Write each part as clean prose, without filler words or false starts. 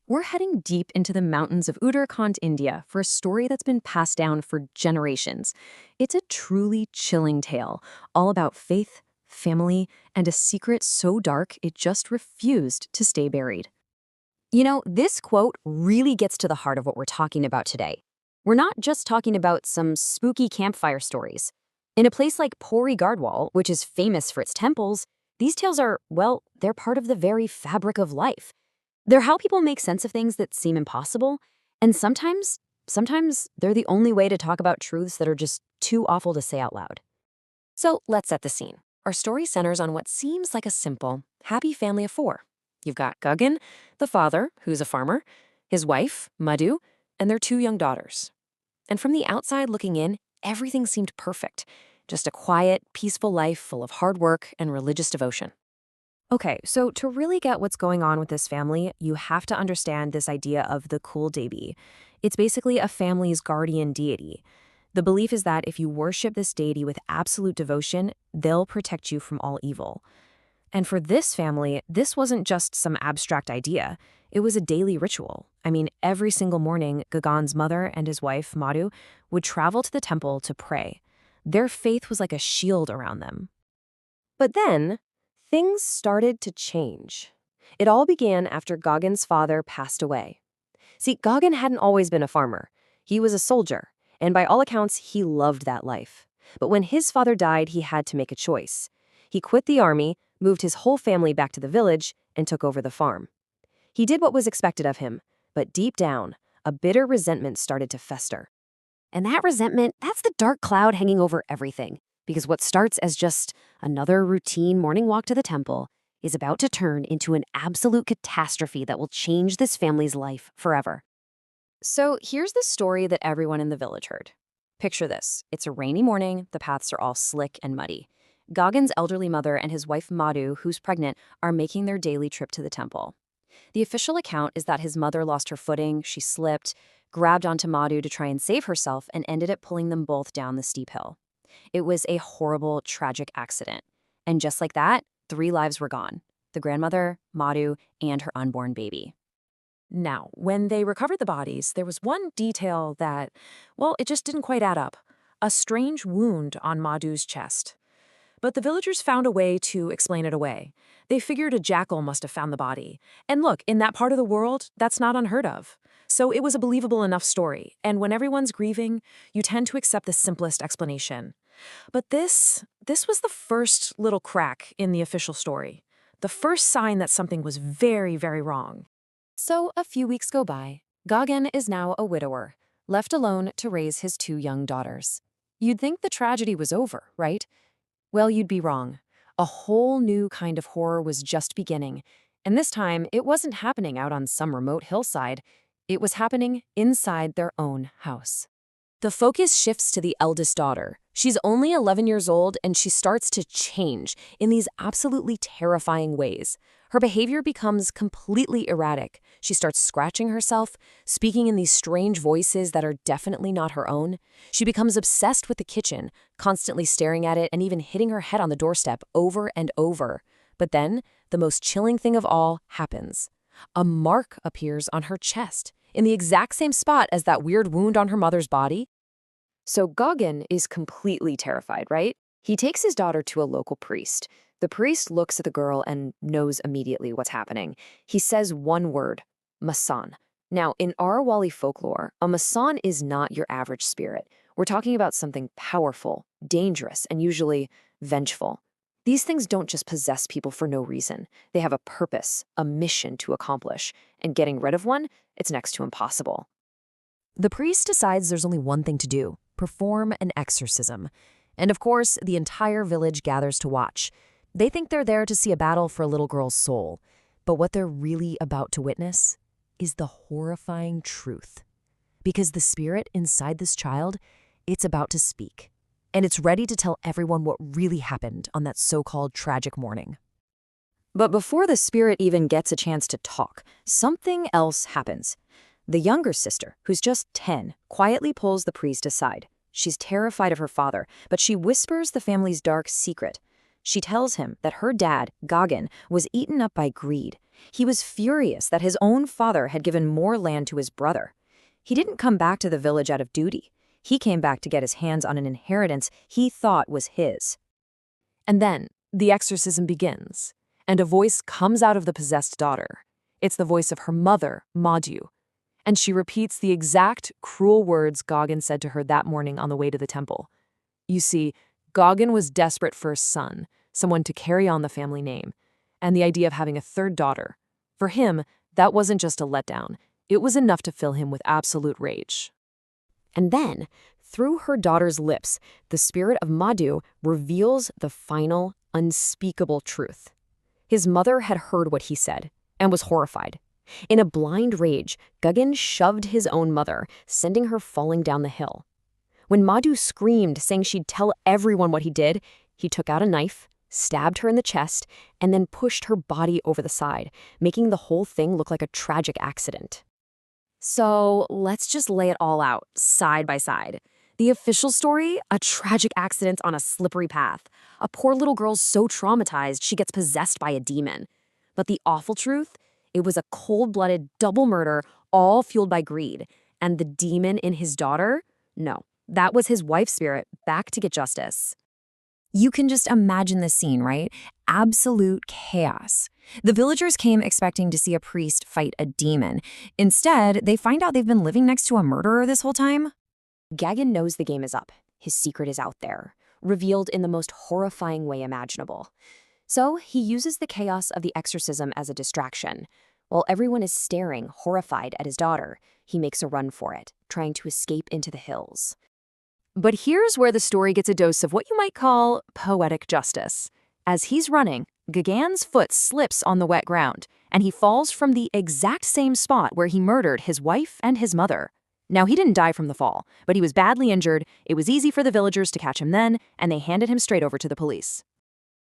We're heading deep into the mountains of Uttarakhand, India, for a story that's been passed down for generations. It's a truly chilling tale, all about faith, family, and a secret so dark it just refused to stay buried. This quote really gets to the heart of what we're talking about today. We're not just talking about some spooky campfire stories. In a place like Pori Gardwal, which is famous for its temples, these tales are, well, they're part of the very fabric of life. They're how people make sense of things that seem impossible, and sometimes they're the only way to talk about truths that are just too awful to say out loud. So let's set the scene. Our story centers on what seems like a simple, happy family of four. You've got Gagan, the father, who's a farmer, his wife, Madhu, and their two young daughters. And from the outside looking in, everything seemed perfect. Just a quiet, peaceful life full of hard work and religious devotion. Okay, so to really get what's going on with this family, you have to understand this idea of the Kul Devi. It's basically a family's guardian deity. The belief is that if you worship this deity with absolute devotion, they'll protect you from all evil. And for this family, this wasn't just some abstract idea. It was a daily ritual. I mean, every single morning, Gagan's mother and his wife, Madhu, would travel to the temple to pray. Their faith was like a shield around them. But then, things started to change. It all began after Gagan's father passed away. See, Gagan hadn't always been a farmer. He was a soldier, and by all accounts, he loved that life. But when his father died, he had to make a choice. He quit the army, moved his whole family back to the village, and took over the farm. He did what was expected of him, but deep down, a bitter resentment started to fester. And that resentment, that's the dark cloud hanging over everything. Because what starts as just another routine morning walk to the temple is about to turn into an absolute catastrophe that will change this family's life forever. So here's the story that everyone in the village heard. Picture this. It's a rainy morning, the paths are all slick and muddy. Gagan's elderly mother and his wife Madhu, who's pregnant, are making their daily trip to the temple. The official account is that his mother lost her footing, she slipped, grabbed onto Madhu to try and save herself, and ended up pulling them both down the steep hill. It was a horrible, tragic accident. And just like that, 3 lives were gone. The grandmother, Madhu, and her unborn baby. Now, when they recovered the bodies, there was one detail that, well, it just didn't quite add up. A strange wound on Madhu's chest. But the villagers found a way to explain it away. They figured a jackal must have found the body. And look, in that part of the world, that's not unheard of. So it was a believable enough story. And when everyone's grieving, you tend to accept the simplest explanation. But this was the first little crack in the official story. The first sign that something was very, very wrong. So a few weeks go by. Gagan is now a widower, left alone to raise his 2 young daughters. You'd think the tragedy was over, right? Well, you'd be wrong. A whole new kind of horror was just beginning. And this time, it wasn't happening out on some remote hillside. It was happening inside their own house. The focus shifts to the eldest daughter. She's only 11 years old, and she starts to change in these absolutely terrifying ways. Her behavior becomes completely erratic. She starts scratching herself, speaking in these strange voices that are definitely not her own. She becomes obsessed with the kitchen, constantly staring at it and even hitting her head on the doorstep over and over. But then, the most chilling thing of all happens. A mark appears on her chest, in the exact same spot as that weird wound on her mother's body. So Gagan is completely terrified, right? He takes his daughter to a local priest. The priest looks at the girl and knows immediately what's happening. He says one word, Masan. Now, in Arawali folklore, a Masan is not your average spirit. We're talking about something powerful, dangerous, and usually vengeful. These things don't just possess people for no reason. They have a purpose, a mission to accomplish, and getting rid of one, it's next to impossible. The priest decides there's only one thing to do: perform an exorcism. And of course, the entire village gathers to watch. They think they're there to see a battle for a little girl's soul. But what they're really about to witness is the horrifying truth. Because the spirit inside this child, it's about to speak. And it's ready to tell everyone what really happened on that so-called tragic morning. But before the spirit even gets a chance to talk, something else happens. The younger sister, who's just 10, quietly pulls the priest aside. She's terrified of her father, but she whispers the family's dark secret. She tells him that her dad, Gagan, was eaten up by greed. He was furious that his own father had given more land to his brother. He didn't come back to the village out of duty. He came back to get his hands on an inheritance he thought was his. And then, the exorcism begins, and a voice comes out of the possessed daughter. It's the voice of her mother, Madhu, and she repeats the exact cruel words Gagan said to her that morning on the way to the temple. You see, Gagan was desperate for a son, someone to carry on the family name, and the idea of having a third daughter. For him, that wasn't just a letdown. It was enough to fill him with absolute rage. And then, through her daughter's lips, the spirit of Madhu reveals the final, unspeakable truth. His mother had heard what he said and was horrified. In a blind rage, Gagan shoved his own mother, sending her falling down the hill. When Madhu screamed, saying she'd tell everyone what he did, he took out a knife, stabbed her in the chest, and then pushed her body over the side, making the whole thing look like a tragic accident. So let's just lay it all out, side by side. The official story, a tragic accident on a slippery path. A poor little girl's so traumatized she gets possessed by a demon. But the awful truth? It was a cold-blooded double murder, all fueled by greed. And the demon in his daughter? No, that was his wife's spirit back to get justice. You can just imagine the scene, right? Absolute chaos. The villagers came expecting to see a priest fight a demon. Instead, they find out they've been living next to a murderer this whole time. Gagan knows the game is up. His secret is out there, revealed in the most horrifying way imaginable. So he uses the chaos of the exorcism as a distraction. While everyone is staring, horrified at his daughter, he makes a run for it, trying to escape into the hills. But here's where the story gets a dose of what you might call poetic justice. As he's running, Gagan's foot slips on the wet ground, and he falls from the exact same spot where he murdered his wife and his mother. Now, he didn't die from the fall, but he was badly injured. It was easy for the villagers to catch him then, and they handed him straight over to the police.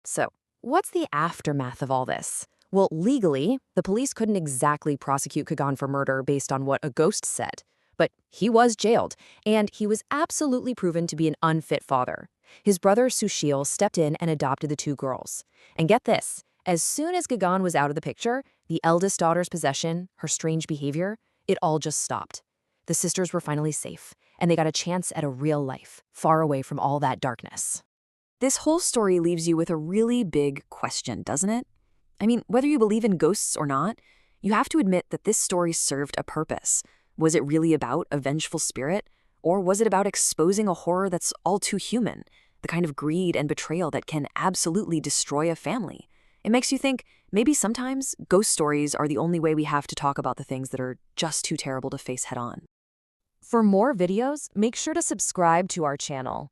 So, what's the aftermath of all this? Well, legally, the police couldn't exactly prosecute Gagan for murder based on what a ghost said. But he was jailed, and he was absolutely proven to be an unfit father. His brother Sushil stepped in and adopted the two girls. And get this, as soon as Gagan was out of the picture, the eldest daughter's possession, her strange behavior, it all just stopped. The sisters were finally safe, and they got a chance at a real life, far away from all that darkness. This whole story leaves you with a really big question, doesn't it? I mean, whether you believe in ghosts or not, you have to admit that this story served a purpose. Was it really about a vengeful spirit? Or was it about exposing a horror that's all too human? The kind of greed and betrayal that can absolutely destroy a family. It makes you think, maybe sometimes ghost stories are the only way we have to talk about the things that are just too terrible to face head on. For more videos, make sure to subscribe to our channel.